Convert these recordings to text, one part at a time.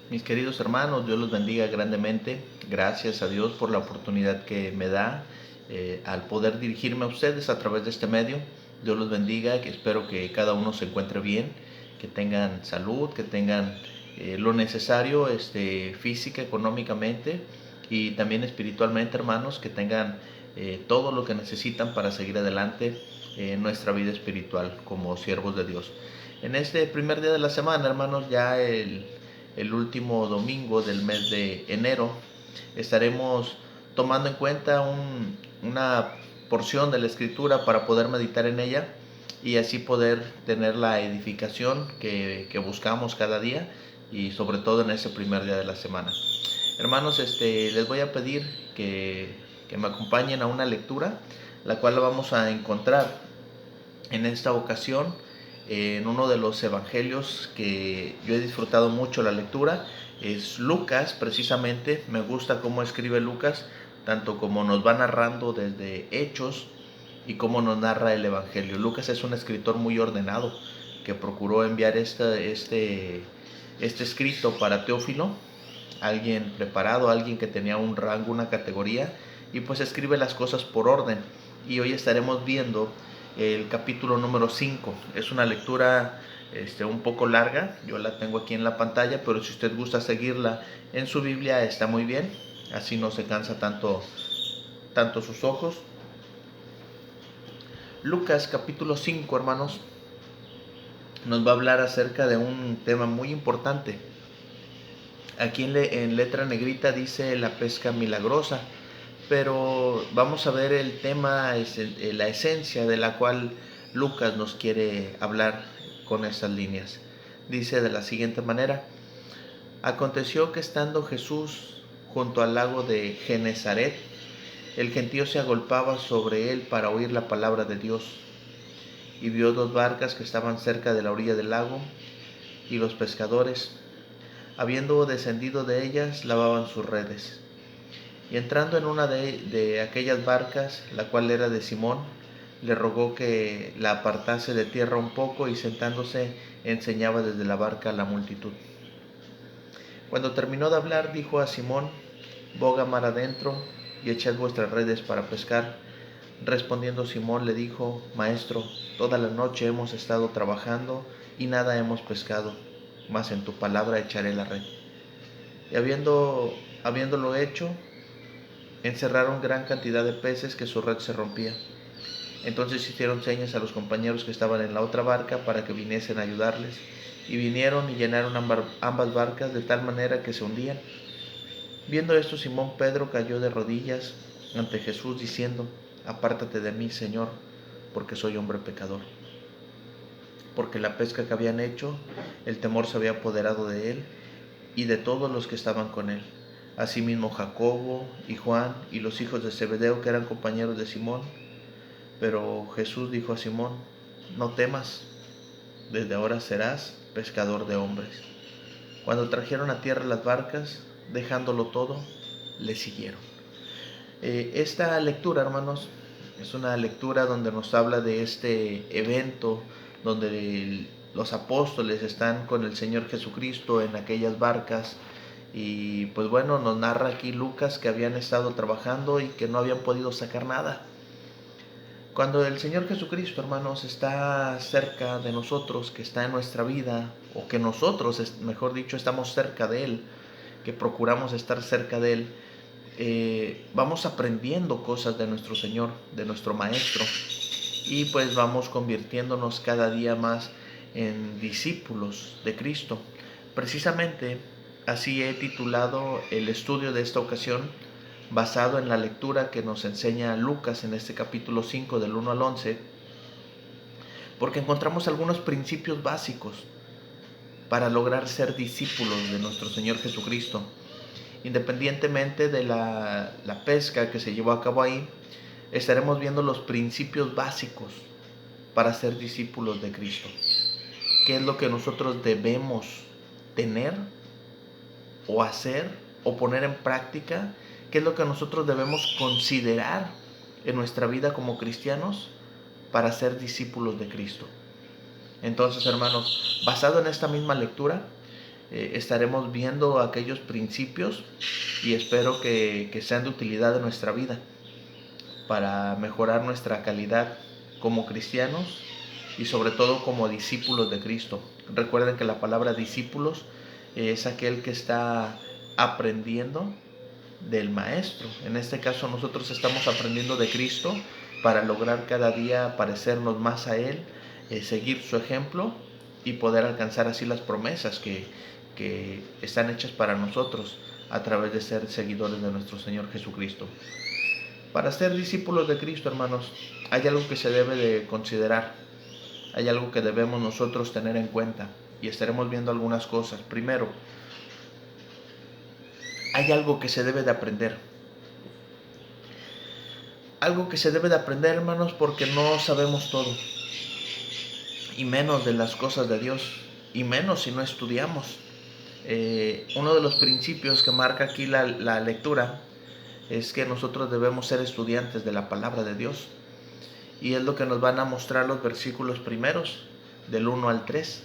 Mis queridos hermanos, Dios los bendiga grandemente. Gracias a Dios por la oportunidad que me da al poder dirigirme a ustedes a través de este medio. Dios los bendiga, que espero que cada uno se encuentre bien, que tengan salud, que tengan lo necesario física, económicamente y también espiritualmente, hermanos, que tengan todo lo que necesitan para seguir adelante en nuestra vida espiritual como siervos de Dios. En este primer día de la semana, hermanos, ya el último domingo del mes de enero, estaremos tomando en cuenta una porción de la escritura para poder meditar en ella y así poder tener la edificación que buscamos cada día y sobre todo en ese primer día de la semana. Hermanos, les voy a pedir que me acompañen a una lectura, la cual la vamos a encontrar en esta ocasión en uno de los evangelios que yo he disfrutado mucho la lectura. Es Lucas, precisamente. Me gusta cómo escribe Lucas, tanto como nos va narrando desde Hechos y cómo nos narra el evangelio. Lucas es un escritor muy ordenado que procuró enviar este escrito para Teófilo, alguien preparado, alguien que tenía un rango, una categoría, y pues escribe las cosas por orden. Y hoy estaremos viendo el capítulo número 5. Es una lectura un poco larga, yo la tengo aquí en la pantalla, pero si usted gusta seguirla en su Biblia está muy bien, así no se cansa tanto sus ojos. Lucas capítulo 5, hermanos, nos va a hablar acerca de un tema muy importante. Aquí en letra negrita dice la pesca milagrosa, pero vamos a ver el tema, la esencia de la cual Lucas nos quiere hablar con estas líneas. Dice de la siguiente manera: aconteció que estando Jesús junto al lago de Genezaret, el gentío se agolpaba sobre él para oír la palabra de Dios, y vio dos barcas que estaban cerca de la orilla del lago, y los pescadores, habiendo descendido de ellas, lavaban sus redes. Y entrando en una de aquellas barcas, la cual era de Simón, le rogó que la apartase de tierra un poco, y sentándose enseñaba desde la barca a la multitud. Cuando terminó de hablar, dijo a Simón: boga mar adentro y echad vuestras redes para pescar. Respondiendo Simón le dijo: Maestro, toda la noche hemos estado trabajando y nada hemos pescado, mas en tu palabra echaré la red. Y habiéndolo hecho, encerraron gran cantidad de peces, que su red se rompía. Entonces hicieron señas a los compañeros que estaban en la otra barca para que viniesen a ayudarles, y vinieron y llenaron ambas barcas de tal manera que se hundían. Viendo esto, Simón Pedro cayó de rodillas ante Jesús diciendo: apártate de mí, Señor, porque soy hombre pecador. Porque la pesca que habían hecho, el temor se había apoderado de él y de todos los que estaban con él. Asimismo Jacobo y Juan y los hijos de Zebedeo, que eran compañeros de Simón. Pero Jesús dijo a Simón: no temas, desde ahora serás pescador de hombres. Cuando trajeron a tierra las barcas, dejándolo todo, le siguieron. Esta lectura, hermanos, es una lectura donde nos habla de este evento donde los apóstoles están con el Señor Jesucristo en aquellas barcas. Y pues bueno, nos narra aquí Lucas que habían estado trabajando y que no habían podido sacar nada. Cuando el Señor Jesucristo, hermanos, está cerca de nosotros, que está en nuestra vida, o que nosotros, mejor dicho, estamos cerca de Él, que procuramos estar cerca de Él, vamos aprendiendo cosas de nuestro Señor, de nuestro Maestro, y pues vamos convirtiéndonos cada día más en discípulos de Cristo. Precisamente así he titulado el estudio de esta ocasión, basado en la lectura que nos enseña Lucas en este capítulo 5 del 1 al 11, porque encontramos algunos principios básicos para lograr ser discípulos de nuestro Señor Jesucristo. Independientemente de la pesca que se llevó a cabo ahí, estaremos viendo los principios básicos para ser discípulos de Cristo. ¿Qué es lo que nosotros debemos tener o hacer o poner en práctica? ¿Qué es lo que nosotros debemos considerar en nuestra vida como cristianos para ser discípulos de Cristo? Entonces, hermanos, basado en esta misma lectura, estaremos viendo aquellos principios y espero que sean de utilidad en nuestra vida para mejorar nuestra calidad como cristianos y sobre todo como discípulos de Cristo. Recuerden que la palabra discípulos es aquel que está aprendiendo del maestro. En este caso nosotros estamos aprendiendo de Cristo para lograr cada día parecernos más a Él, seguir su ejemplo y poder alcanzar así las promesas que están hechas para nosotros a través de ser seguidores de nuestro Señor Jesucristo. Para ser discípulos de Cristo, hermanos, hay algo que se debe de considerar, hay algo que debemos nosotros tener en cuenta y estaremos viendo algunas cosas. Primero, hay algo que se debe de aprender. Algo que se debe de aprender, hermanos, porque no sabemos todo. Y menos de las cosas de Dios. Y menos si no estudiamos. Uno de los principios que marca aquí la lectura es que nosotros debemos ser estudiantes de la palabra de Dios. Y es lo que nos van a mostrar los versículos primeros, del 1 al 3.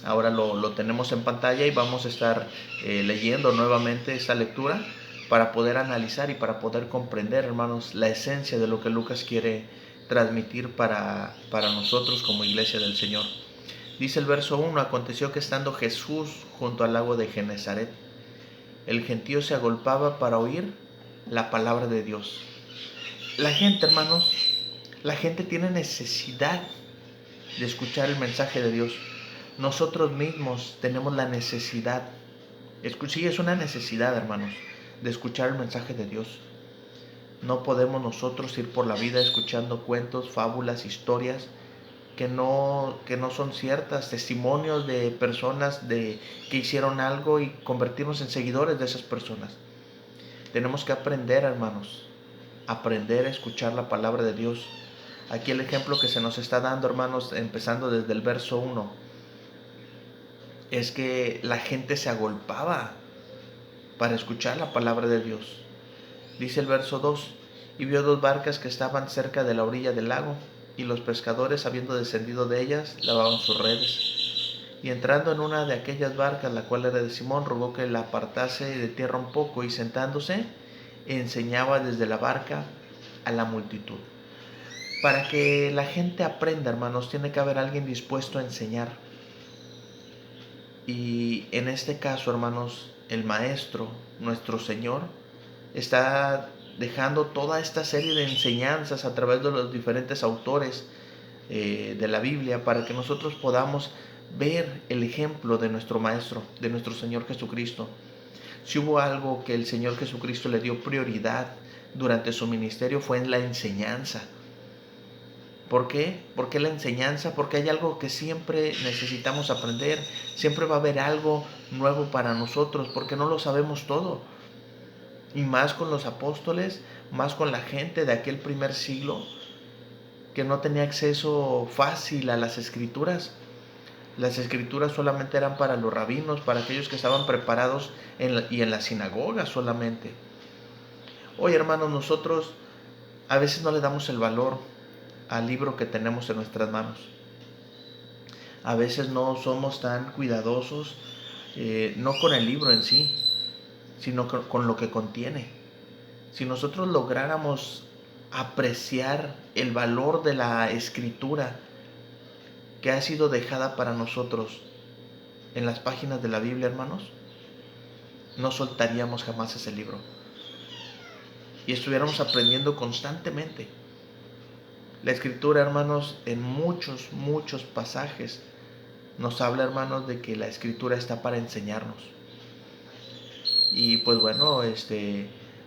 Ahora lo tenemos en pantalla y vamos a estar leyendo nuevamente esta lectura para poder analizar y para poder comprender, hermanos, la esencia de lo que Lucas quiere transmitir para nosotros como iglesia del Señor. Dice el verso 1, aconteció que estando Jesús junto al lago de Genezaret, el gentío se agolpaba para oír la palabra de Dios. La gente, hermanos, la gente tiene necesidad de escuchar el mensaje de Dios. Nosotros mismos tenemos la necesidad, sí, es una necesidad, hermanos, de escuchar el mensaje de Dios. No podemos nosotros ir por la vida escuchando cuentos, fábulas, historias que no son ciertas, testimonios de personas que hicieron algo y convertirnos en seguidores de esas personas. Tenemos que aprender, hermanos, aprender a escuchar la palabra de Dios. Aquí el ejemplo que se nos está dando, hermanos, empezando desde el verso 1, es que la gente se agolpaba para escuchar la palabra de Dios. Dice el verso 2, y vio 2 barcas que estaban cerca de la orilla del lago, y los pescadores, habiendo descendido de ellas, lavaban sus redes. Y entrando en una de aquellas barcas, la cual era de Simón, rogó que la apartase de tierra un poco, y sentándose, enseñaba desde la barca a la multitud. Para que la gente aprenda, hermanos, tiene que haber alguien dispuesto a enseñar. Y en este caso, hermanos, el Maestro, nuestro Señor, está dejando toda esta serie de enseñanzas a través de los diferentes autores de la Biblia para que nosotros podamos ver el ejemplo de nuestro Maestro, de nuestro Señor Jesucristo. Si hubo algo que el Señor Jesucristo le dio prioridad durante su ministerio fue en la enseñanza. ¿Por qué? ¿Por qué la enseñanza? Porque hay algo que siempre necesitamos aprender, siempre va a haber algo nuevo para nosotros, porque no lo sabemos todo. Y más con los apóstoles, más con la gente de aquel primer siglo, que no tenía acceso fácil a las escrituras. Las escrituras solamente eran para los rabinos, para aquellos que estaban preparados y en la sinagoga solamente. Hoy, hermanos, nosotros a veces no le damos el valor al libro que tenemos en nuestras manos. A veces no somos tan cuidadosos, no con el libro en sí, sino con lo que contiene. Si nosotros lográramos apreciar el valor de la escritura que ha sido dejada para nosotros en las páginas de la Biblia, hermanos, no soltaríamos jamás ese libro y estuviéramos aprendiendo constantemente. La escritura, hermanos, en muchos pasajes nos habla, hermanos, de que la escritura está para enseñarnos. Y pues bueno,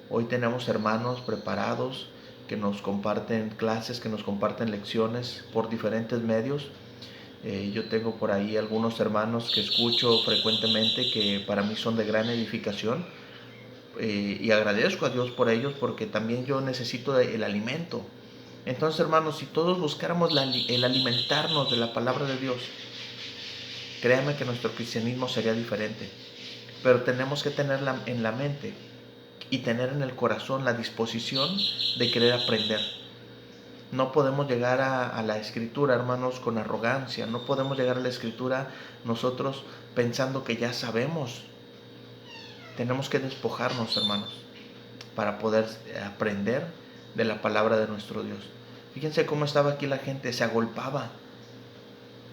hoy tenemos hermanos preparados que nos comparten clases, que nos comparten lecciones por diferentes medios. Yo tengo por ahí algunos hermanos que escucho frecuentemente que para mí son de gran edificación, y agradezco a Dios por ellos porque también yo necesito el alimento. Entonces, hermanos, si todos buscáramos el alimentarnos de la palabra de Dios, créanme que nuestro cristianismo sería diferente. Pero tenemos que tenerla en la mente y tener en el corazón la disposición de querer aprender. No podemos llegar a la Escritura, hermanos, con arrogancia. No podemos llegar a la Escritura nosotros pensando que ya sabemos. Tenemos que despojarnos, hermanos, para poder aprender de la palabra de nuestro Dios. Fíjense cómo estaba aquí la gente, se agolpaba.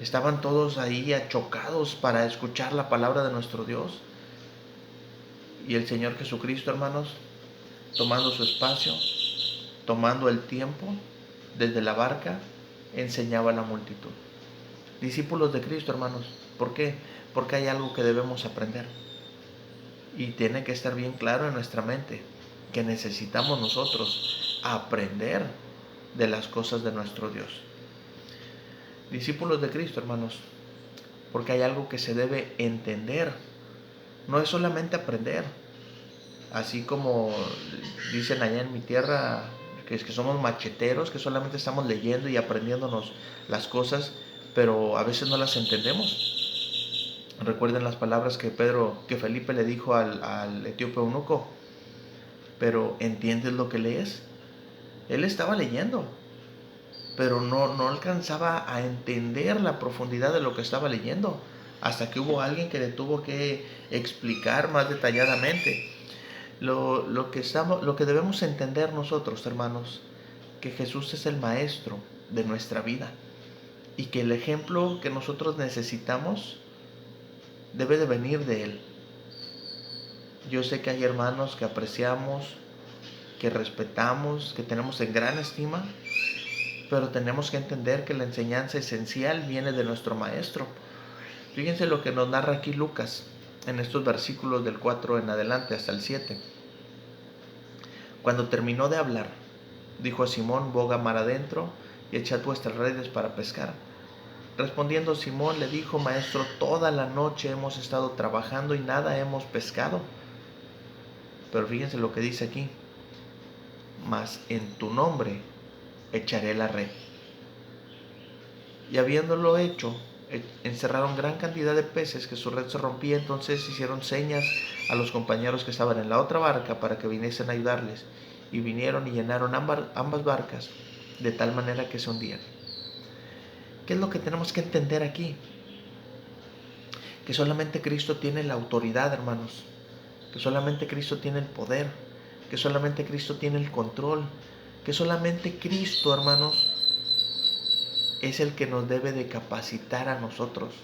Estaban todos ahí achocados para escuchar la palabra de nuestro Dios. Y el Señor Jesucristo, hermanos, tomando su espacio, tomando el tiempo, desde la barca, enseñaba a la multitud. Discípulos de Cristo, hermanos. ¿Por qué? Porque hay algo que debemos aprender. Y tiene que estar bien claro en nuestra mente que necesitamos nosotros aprender de las cosas de nuestro Dios. Discípulos de Cristo, hermanos, porque hay algo que se debe entender. No es solamente aprender. Así como dicen allá en mi tierra, que somos macheteros, que solamente estamos leyendo y aprendiéndonos las cosas, pero a veces no las entendemos. Recuerden las palabras que Felipe le dijo al etíope eunuco. Pero ¿entiendes lo que lees? Él estaba leyendo, pero no alcanzaba a entender la profundidad de lo que estaba leyendo, hasta que hubo alguien que le tuvo que explicar más detalladamente. Lo que debemos entender nosotros, hermanos, que Jesús es el maestro de nuestra vida y que el ejemplo que nosotros necesitamos debe de venir de Él. Yo sé que hay hermanos que apreciamos, que respetamos, que tenemos en gran estima, pero tenemos que entender que la enseñanza esencial viene de nuestro maestro. Fíjense lo que nos narra aquí Lucas en estos versículos del 4 en adelante hasta el 7. Cuando terminó de hablar, dijo a Simón: boga mar adentro y echad vuestras redes para pescar. Respondiendo Simón le dijo: Maestro, toda la noche hemos estado trabajando y nada hemos pescado. Pero fíjense lo que dice aquí: mas en tu nombre echaré la red. Y habiéndolo hecho, encerraron gran cantidad de peces, que su red se rompía. Entonces hicieron señas a los compañeros que estaban en la otra barca para que viniesen a ayudarles, y vinieron y llenaron ambas barcas de tal manera que se hundían. ¿Qué es lo que tenemos que entender aquí? Que solamente Cristo tiene la autoridad, hermanos, que solamente Cristo tiene el poder, que solamente Cristo tiene el control, que solamente Cristo, hermanos, es el que nos debe de capacitar a nosotros.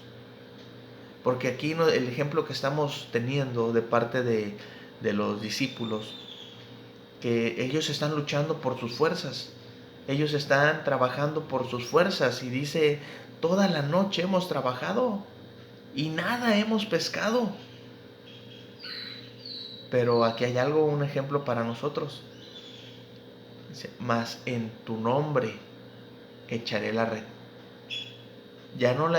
Porque aquí el ejemplo que estamos teniendo de parte de los discípulos, que ellos están luchando por sus fuerzas, ellos están trabajando por sus fuerzas, y dice: toda la noche hemos trabajado y nada hemos pescado. Pero aquí hay un ejemplo para nosotros. Dice: mas en tu nombre echaré la red. Ya no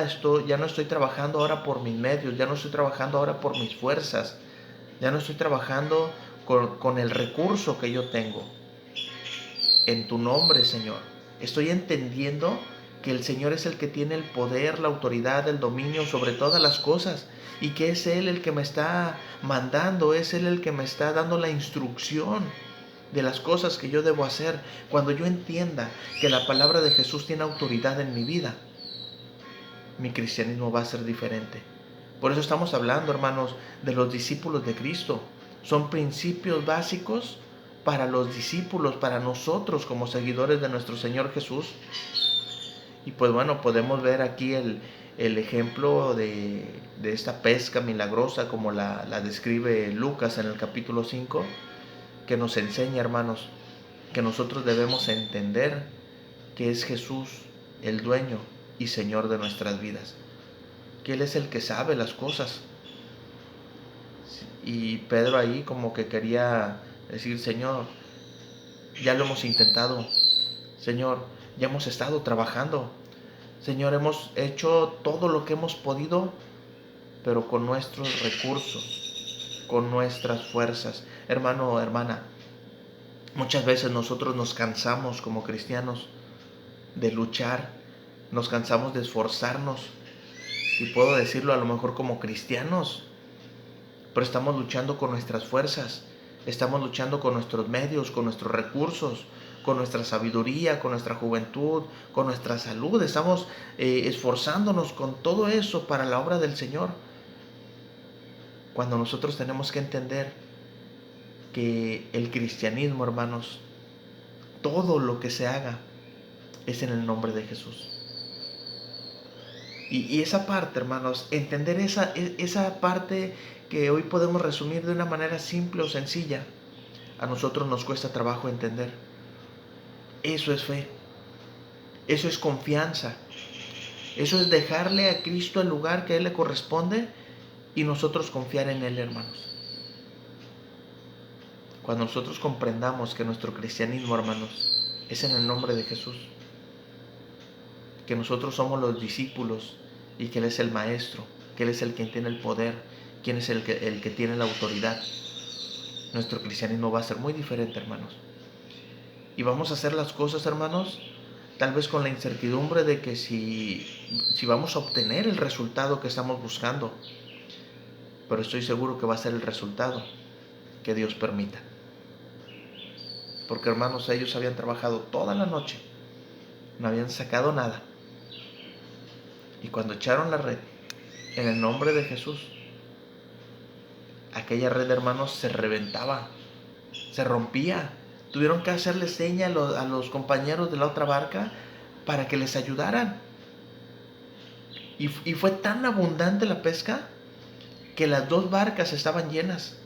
estoy trabajando ahora por mis medios, ya no estoy trabajando ahora por mis fuerzas, ya no estoy trabajando con el recurso que yo tengo. En tu nombre, Señor. Estoy entendiendo que el Señor es el que tiene el poder, la autoridad, el dominio sobre todas las cosas, y que es Él el que me está mandando, es Él el que me está dando la instrucción de las cosas que yo debo hacer. Cuando yo entienda que la palabra de Jesús tiene autoridad en mi vida, mi cristianismo va a ser diferente. Por eso estamos hablando, hermanos, de los discípulos de Cristo. Son principios básicos para los discípulos, para nosotros como seguidores de nuestro Señor Jesús. Y pues bueno, podemos ver aquí el ejemplo de esta pesca milagrosa, como la describe Lucas en el capítulo 5, que nos enseña, hermanos, que nosotros debemos entender que es Jesús el dueño y Señor de nuestras vidas, que Él es el que sabe las cosas. Y Pedro ahí como que quería decir: Señor, ya lo hemos intentado, Señor, ya hemos estado trabajando, Señor, hemos hecho todo lo que hemos podido, pero con nuestros recursos, con nuestras fuerzas. Hermano o hermana, muchas veces nosotros nos cansamos como cristianos de luchar, nos cansamos de esforzarnos, y puedo decirlo a lo mejor como cristianos, pero estamos luchando con nuestras fuerzas, estamos luchando con nuestros medios, con nuestros recursos, con nuestra sabiduría, con nuestra juventud, con nuestra salud. Estamos esforzándonos con todo eso para la obra del Señor. Cuando nosotros tenemos que entender que el cristianismo, hermanos, todo lo que se haga es en el nombre de Jesús. Y esa parte, hermanos, entender esa parte que hoy podemos resumir de una manera simple o sencilla, a nosotros nos cuesta trabajo entender. Eso es fe, eso es confianza, eso es dejarle a Cristo el lugar que a Él le corresponde y nosotros confiar en Él, hermanos. Cuando nosotros comprendamos que nuestro cristianismo, hermanos, es en el nombre de Jesús, que nosotros somos los discípulos y que Él es el maestro, que Él es el quien tiene el poder, quien es el que tiene la autoridad, nuestro cristianismo va a ser muy diferente, hermanos. Y vamos a hacer las cosas, hermanos, tal vez con la incertidumbre de que si vamos a obtener el resultado que estamos buscando, pero estoy seguro que va a ser el resultado que Dios permita. Porque, hermanos, ellos habían trabajado toda la noche, no habían sacado nada. Y cuando echaron la red, en el nombre de Jesús, aquella red, hermanos, se reventaba, se rompía. Tuvieron que hacerle seña a los compañeros de la otra barca para que les ayudaran. Y fue tan abundante la pesca que las dos barcas estaban llenas.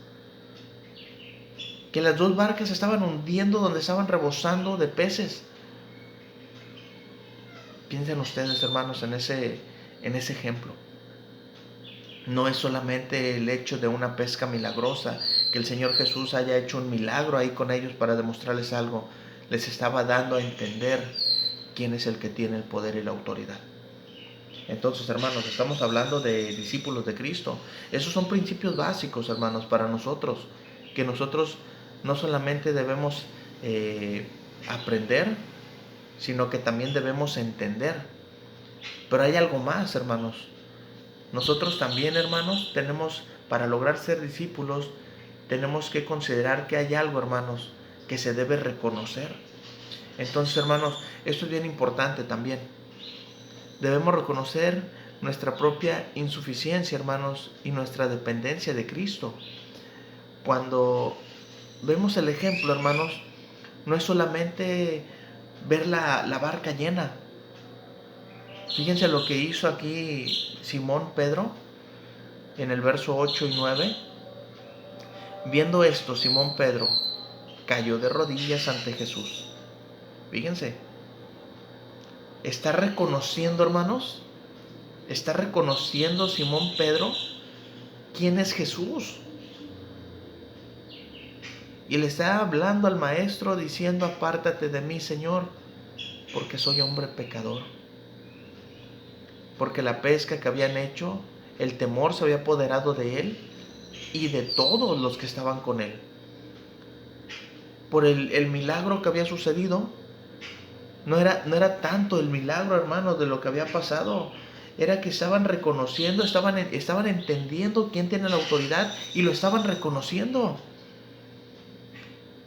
Que las dos barcas estaban hundiendo donde estaban rebosando de peces. Piensen ustedes, hermanos, en ese ejemplo. No es solamente el hecho de una pesca milagrosa, que el Señor Jesús haya hecho un milagro ahí con ellos para demostrarles algo. Les estaba dando a entender quién es el que tiene el poder y la autoridad. Entonces, hermanos, estamos hablando de discípulos de Cristo. Esos son principios básicos, hermanos, para nosotros, que nosotros no solamente debemos aprender, sino que también debemos entender. Pero hay algo más, hermanos. Nosotros también, hermanos, para lograr ser discípulos, tenemos que considerar que hay algo, hermanos, que se debe reconocer. Entonces, hermanos, esto es bien importante también. Debemos reconocer nuestra propia insuficiencia, hermanos, y nuestra dependencia de Cristo. Cuando vemos el ejemplo, hermanos, no es solamente ver la barca llena. Fíjense lo que hizo aquí Simón Pedro en el verso 8 y 9. Viendo esto, Simón Pedro cayó de rodillas ante Jesús. Fíjense, está reconociendo, hermanos, está reconociendo Simón Pedro quién es Jesús. Y le está hablando al maestro diciendo: apártate de mí, Señor, porque soy hombre pecador. Porque la pesca que habían hecho, el temor se había apoderado de él y de todos los que estaban con él. Por el milagro que había sucedido, no era tanto el milagro, hermanos, de lo que había pasado. Era que estaban reconociendo, estaban entendiendo quién tiene la autoridad y lo estaban reconociendo.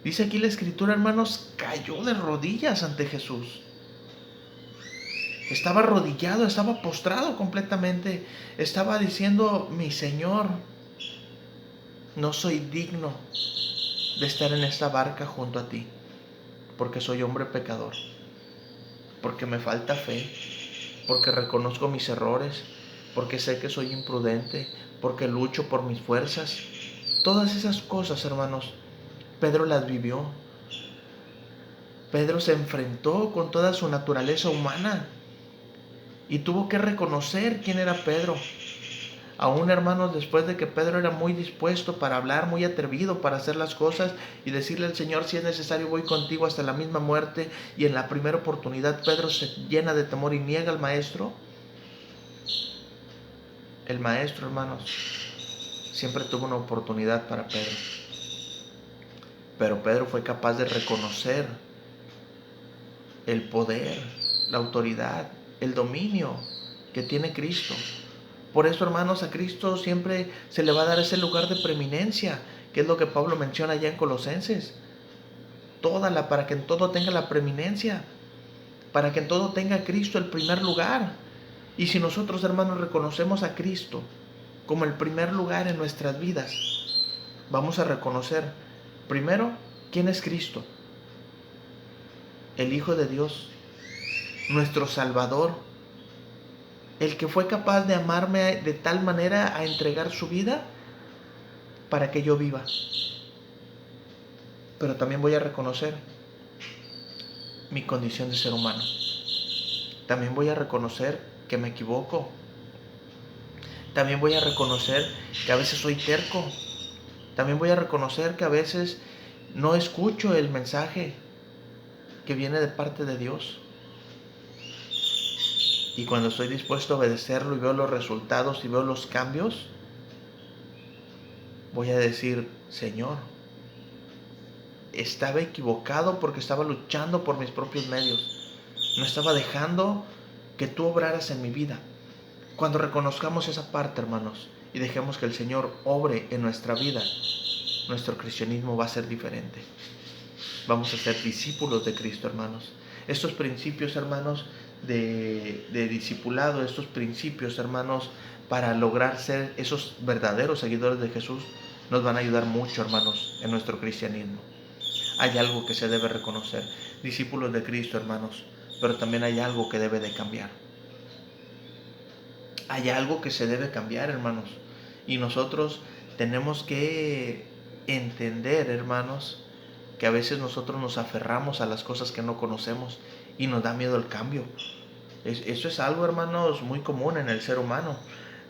Dice aquí la escritura, hermanos, cayó de rodillas ante Jesús. Estaba arrodillado, estaba postrado completamente. Estaba diciendo: mi Señor, no soy digno de estar en esta barca junto a ti, porque soy hombre pecador, porque me falta fe, porque reconozco mis errores, porque sé que soy imprudente, porque lucho por mis fuerzas. Todas esas cosas, hermanos, Pedro las vivió. Pedro se enfrentó con toda su naturaleza humana y tuvo que reconocer quién era Pedro. Aún, hermanos, después de que Pedro era muy dispuesto para hablar, muy atrevido para hacer las cosas y decirle al Señor: si es necesario voy contigo hasta la misma muerte, y en la primera oportunidad Pedro se llena de temor y niega al maestro. El maestro, hermanos, siempre tuvo una oportunidad para Pedro, pero Pedro fue capaz de reconocer el poder, la autoridad, el dominio que tiene Cristo. Por eso, hermanos, a Cristo siempre se le va a dar ese lugar de preeminencia, que es lo que Pablo menciona allá en Colosenses. para que en todo tenga la preeminencia, para que en todo tenga Cristo el primer lugar. Y si nosotros, hermanos, reconocemos a Cristo como el primer lugar en nuestras vidas, vamos a reconocer primero quién es Cristo, el Hijo de Dios, nuestro Salvador, el que fue capaz de amarme de tal manera a entregar su vida para que yo viva. Pero también voy a reconocer mi condición de ser humano. También voy a reconocer que me equivoco. También voy a reconocer que a veces soy terco. También voy a reconocer que a veces no escucho el mensaje que viene de parte de Dios. Y cuando estoy dispuesto a obedecerlo y veo los resultados y veo los cambios, voy a decir: Señor, estaba equivocado porque estaba luchando por mis propios medios. No estaba dejando que tú obraras en mi vida. Cuando reconozcamos esa parte, hermanos, y dejemos que el Señor obre en nuestra vida, nuestro cristianismo va a ser diferente. Vamos a ser discípulos de Cristo, hermanos. Estos principios, hermanos, de discipulado, estos principios, hermanos, para lograr ser esos verdaderos seguidores de Jesús, nos van a ayudar mucho, hermanos, en nuestro cristianismo. Hay algo que se debe reconocer. Discípulos de Cristo, hermanos, pero también hay algo que debe de cambiar. Hay algo que se debe cambiar, hermanos. Y nosotros tenemos que entender, hermanos, que a veces nosotros nos aferramos a las cosas que no conocemos y nos da miedo el cambio. Eso es algo, hermanos, muy común en el ser humano.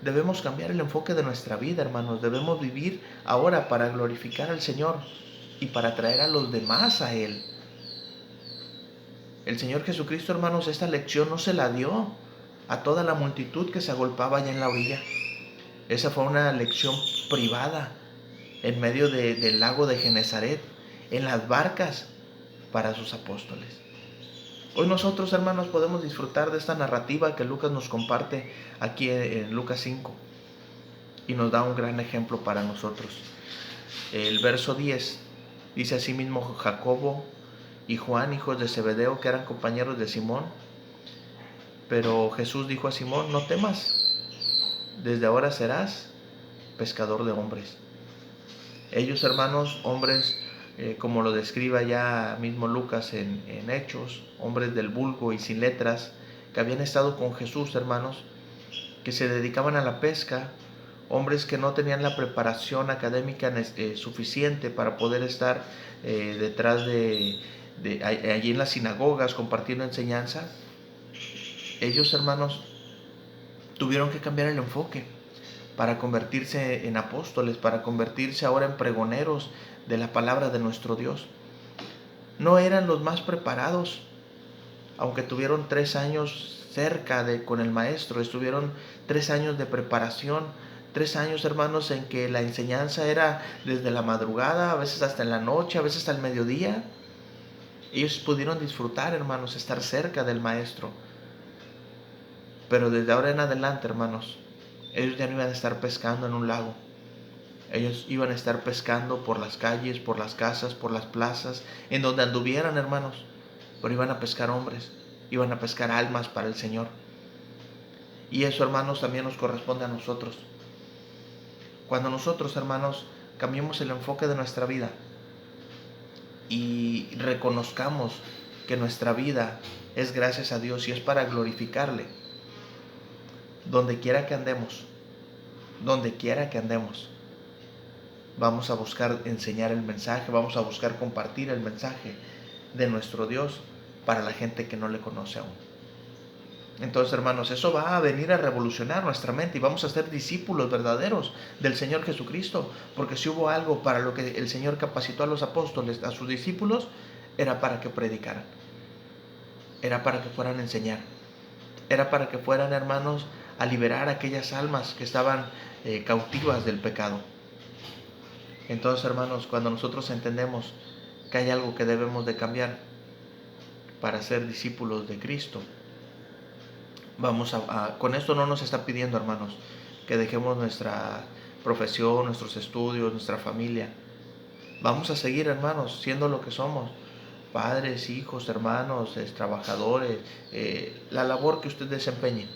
Debemos cambiar el enfoque de nuestra vida, hermanos. Debemos vivir ahora para glorificar al Señor y para traer a los demás a Él. El Señor Jesucristo, hermanos, esta lección no se la dio a toda la multitud que se agolpaba allá en la orilla. Esa fue una lección privada en medio del lago de Genezaret, en las barcas para sus apóstoles. Hoy nosotros, hermanos, podemos disfrutar de esta narrativa que Lucas nos comparte aquí en Lucas 5 y nos da un gran ejemplo para nosotros. El verso 10 dice: asimismo Jacobo y Juan, hijos de Zebedeo, que eran compañeros de Simón. Pero Jesús dijo a Simón: no temas, desde ahora serás pescador de hombres. Ellos, hermanos, hombres, como lo describe ya mismo Lucas en Hechos, hombres del vulgo y sin letras, que habían estado con Jesús, hermanos, que se dedicaban a la pesca, hombres que no tenían la preparación académica suficiente para poder estar detrás allí en las sinagogas compartiendo enseñanza. Ellos, hermanos, tuvieron que cambiar el enfoque para convertirse en apóstoles, para convertirse ahora en pregoneros de la palabra de nuestro Dios. No eran los más preparados, aunque tuvieron 3 años con el maestro, estuvieron 3 años de preparación, 3 años, hermanos, en que la enseñanza era desde la madrugada, a veces hasta en la noche, a veces hasta el mediodía. Ellos pudieron disfrutar, hermanos, estar cerca del maestro. Pero desde ahora en adelante, hermanos, ellos ya no iban a estar pescando en un lago. Ellos iban a estar pescando por las calles, por las casas, por las plazas, en donde anduvieran, hermanos. Pero iban a pescar hombres, iban a pescar almas para el Señor. Y eso, hermanos, también nos corresponde a nosotros. Cuando nosotros, hermanos, cambiemos el enfoque de nuestra vida y reconozcamos que nuestra vida es gracias a Dios y es para glorificarle, donde quiera que andemos, vamos a buscar enseñar el mensaje, vamos a buscar compartir el mensaje de nuestro Dios para la gente que no le conoce aún. Entonces, hermanos, eso va a venir a revolucionar nuestra mente y vamos a ser discípulos verdaderos del Señor Jesucristo, porque si hubo algo para lo que el Señor capacitó a los apóstoles, a sus discípulos, era para que predicaran, era para que fueran a enseñar, era para que fueran, hermanos, a liberar a aquellas almas que estaban cautivas del pecado. Entonces, hermanos, cuando nosotros entendemos que hay algo que debemos de cambiar para ser discípulos de Cristo, con esto no nos está pidiendo, hermanos, que dejemos nuestra profesión, nuestros estudios, nuestra familia. Vamos a seguir, hermanos, siendo lo que somos. padres, hijos, hermanos, trabajadores, la labor que usted desempeñe.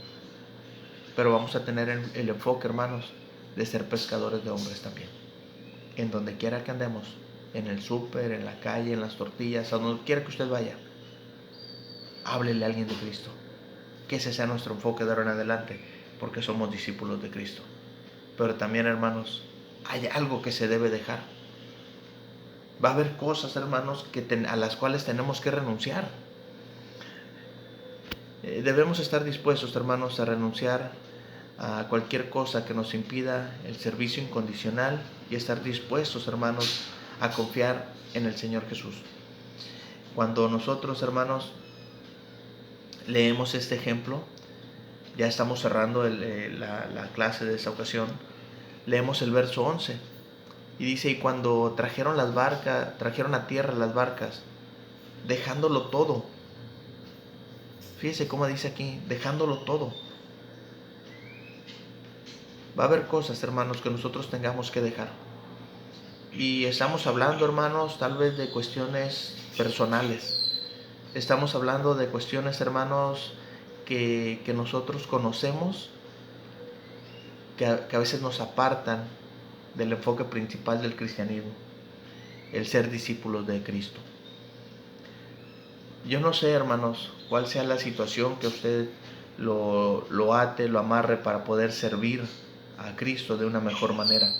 Pero vamos a tener el enfoque, hermanos, de ser pescadores de hombres también. En donde quiera que andemos, en el súper, en la calle, en las tortillas, a donde quiera que usted vaya, háblele a alguien de Cristo. Que ese sea nuestro enfoque de ahora en adelante, porque somos discípulos de Cristo. Pero también, hermanos, hay algo que se debe dejar. Va a haber cosas, hermanos, a las cuales tenemos que renunciar. Debemos estar dispuestos, hermanos, a renunciar a cualquier cosa que nos impida el servicio incondicional y estar dispuestos, hermanos, a confiar en el Señor Jesús. Cuando nosotros, hermanos, leemos este ejemplo, ya estamos cerrando la clase de esta ocasión, leemos el verso 11 y dice: y cuando trajeron a tierra las barcas, dejándolo todo. Fíjese cómo dice aquí, dejándolo todo. Va a haber cosas, hermanos, que nosotros tengamos que dejar. Y estamos hablando, hermanos, tal vez de cuestiones personales. Estamos hablando de cuestiones, hermanos, que nosotros conocemos, que a veces nos apartan del enfoque principal del cristianismo, el ser discípulos de Cristo. Yo no sé, hermanos, cuál sea la situación que usted lo ate, lo amarre para poder servir a Cristo de una mejor manera.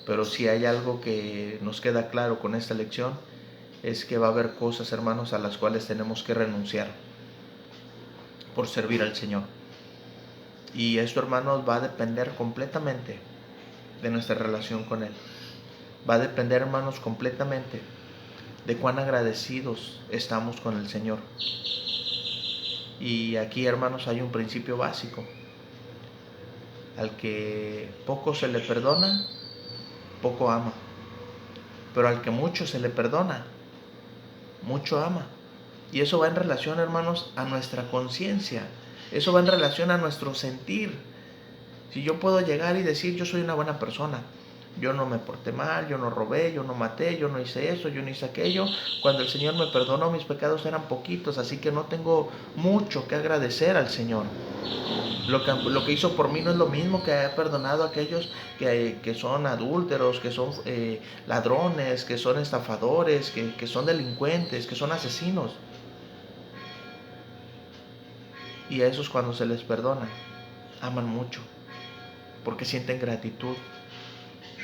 Pero si hay algo que nos queda claro con esta lección, es que va a haber cosas, hermanos, a las cuales tenemos que renunciar por servir al Señor. Y esto, hermanos, va a depender completamente de nuestra relación con Él. Va a depender, hermanos, completamente de cuán agradecidos estamos con el Señor. Y aquí, hermanos, hay un principio básico. Al que poco se le perdona, poco ama. Pero al que mucho se le perdona, mucho ama. Y eso va en relación, hermanos, a nuestra conciencia. Eso va en relación a nuestro sentir. Si yo puedo llegar y decir: yo soy una buena persona, yo no me porté mal, yo no robé, yo no maté, yo no hice eso, yo no hice aquello. Cuando el Señor me perdonó, mis pecados eran poquitos, así que no tengo mucho que agradecer al Señor. Lo que hizo por mí no es lo mismo que haya perdonado a aquellos que son adúlteros, que son ladrones, que son estafadores, que son delincuentes, que son asesinos. Y a esos, cuando se les perdona, aman mucho, porque sienten gratitud.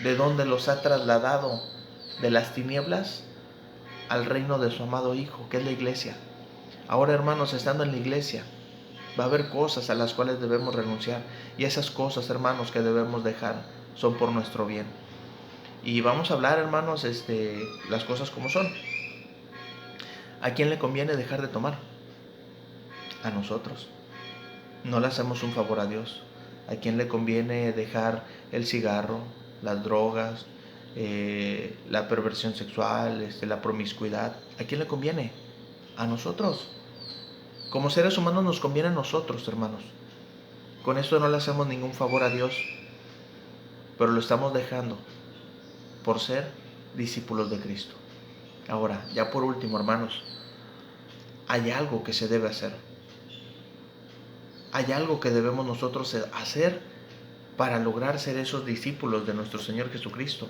¿De dónde los ha trasladado? De las tinieblas al reino de su amado Hijo, que es la iglesia. Ahora, hermanos, estando en la iglesia, va a haber cosas a las cuales debemos renunciar. Y esas cosas, hermanos, que debemos dejar son por nuestro bien. Y vamos a hablar, hermanos, las cosas como son. ¿A quién le conviene dejar de tomar? A nosotros. No le hacemos un favor a Dios. ¿A quién le conviene dejar el cigarro, las drogas, la perversión sexual, la promiscuidad? ¿A quién le conviene? A nosotros. Como seres humanos nos conviene a nosotros, hermanos. Con esto no le hacemos ningún favor a Dios, pero lo estamos dejando por ser discípulos de Cristo. Ahora, ya por último, hermanos, hay algo que se debe hacer. Hay algo que debemos nosotros hacer para lograr ser esos discípulos de nuestro Señor Jesucristo.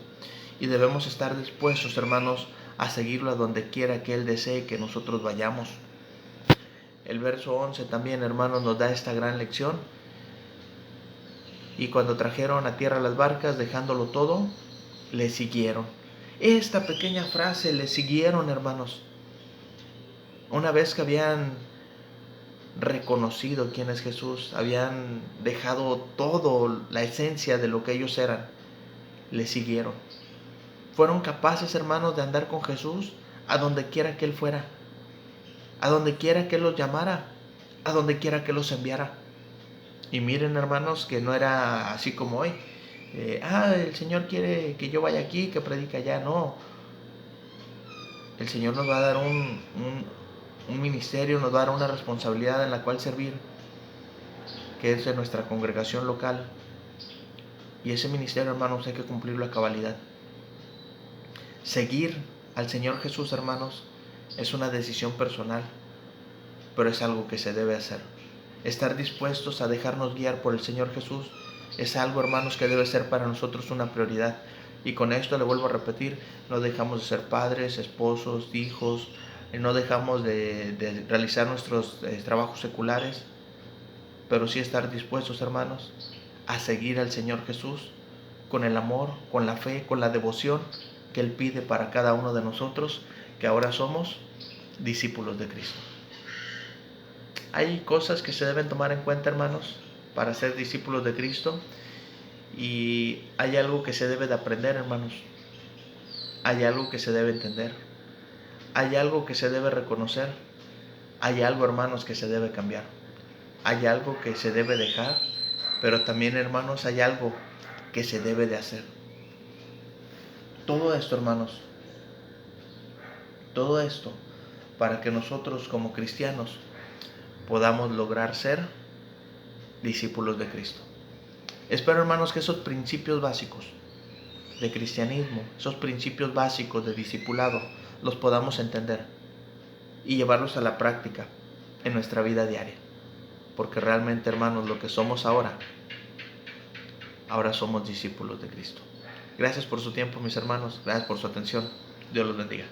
Y debemos estar dispuestos, hermanos, a seguirlo a donde quiera que Él desee que nosotros vayamos. El verso 11 también, hermanos, nos da esta gran lección. Y cuando trajeron a tierra las barcas, dejándolo todo, le siguieron. Esta pequeña frase, le siguieron, hermanos. Una vez que habían reconocido quién es Jesús, habían dejado todo, la esencia de lo que ellos eran, le siguieron. Fueron capaces, hermanos, de andar con Jesús a donde quiera que Él fuera, a donde quiera que Él los llamara, a donde quiera que los enviara. Y miren, hermanos, que no era así como hoy. El Señor quiere que yo vaya aquí, que predique allá. No. El Señor nos va a dar un ministerio, nos va a dar una responsabilidad en la cual servir, que es de nuestra congregación local. Y ese ministerio, hermanos, hay que cumplirlo a cabalidad. Seguir al Señor Jesús, hermanos, Es una decisión personal, pero es algo que se debe hacer. Estar dispuestos a dejarnos guiar por el Señor Jesús es algo, hermanos, que debe ser para nosotros una prioridad. Y con esto le vuelvo a repetir, no dejamos de ser padres, esposos, hijos, no dejamos de realizar nuestros trabajos seculares, pero sí estar dispuestos, hermanos, a seguir al Señor Jesús con el amor, con la fe, con la devoción que Él pide para cada uno de nosotros, que ahora somos discípulos de Cristo. Hay cosas que se deben tomar en cuenta, hermanos, para ser discípulos de Cristo, y hay algo que se debe de aprender, hermanos. Hay algo que se debe entender. Hay algo que se debe reconocer. Hay algo, hermanos, que se debe cambiar. Hay algo que se debe dejar, pero también, hermanos, hay algo que se debe de hacer. Todo esto, hermanos, todo esto para que nosotros como cristianos podamos lograr ser discípulos de Cristo. Espero, hermanos, que esos principios básicos de cristianismo, esos principios básicos de discipulado, los podamos entender y llevarlos a la práctica en nuestra vida diaria. Porque realmente, hermanos, lo que somos ahora somos discípulos de Cristo. Gracias por su tiempo, mis hermanos. Gracias por su atención. Dios los bendiga.